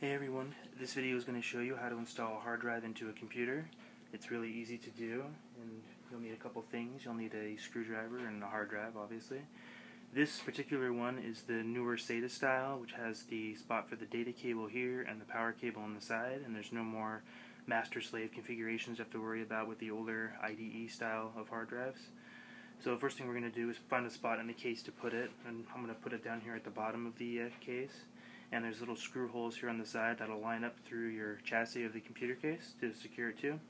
Hey everyone, this video is going to show you how to install a hard drive into a computer. It's really easy to do, and you'll need a couple things. You'll need a screwdriver and a hard drive, obviously. This particular one is the newer SATA style, which has the spot for the data cable here and the power cable on the side, and there's no more master-slave configurations you have to worry about with the older IDE style of hard drives. So the first thing we're going to do is find a spot in the case to put it, and I'm going to put it down here at the bottom of the case. And there's little screw holes here on the side that'll line up through your chassis of the computer case to secure it to.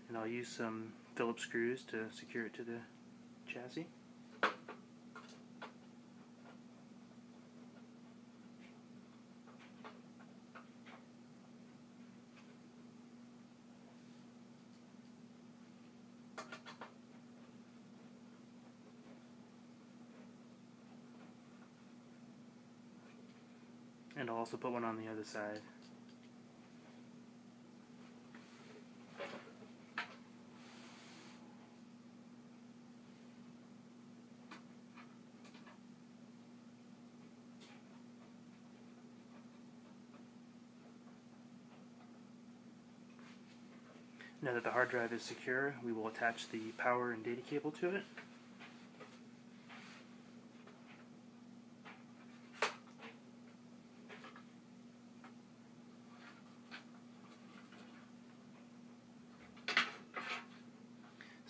And I'll use some Phillips screws to secure it to the chassis. And I'll also put one on the other side. Now that the hard drive is secure, we will attach the power and data cable to it.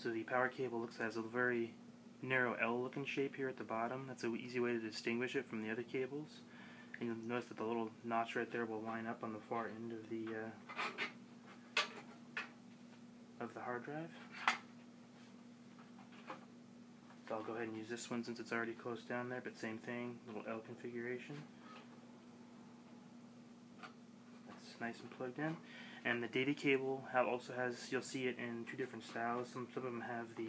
So the power cable has a very narrow L-looking shape here at the bottom. That's an easy way to distinguish it from the other cables. And you'll notice that the little notch right there will line up on the far end of the hard drive. So I'll go ahead and use this one since it's already close down there, but same thing, little L configuration. That's nice and plugged in. And the data cable also has, you'll see it in two different styles. Some of them have the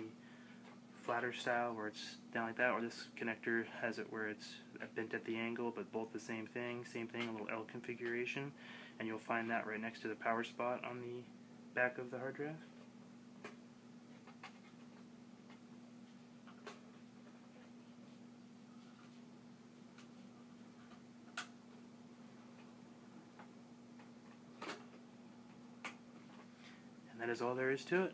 flatter style where it's down like that, or this connector has it where it's bent at the angle, but both the same thing, a little L configuration. And you'll find that right next to the power spot on the back of the hard drive. And that is all there is to it.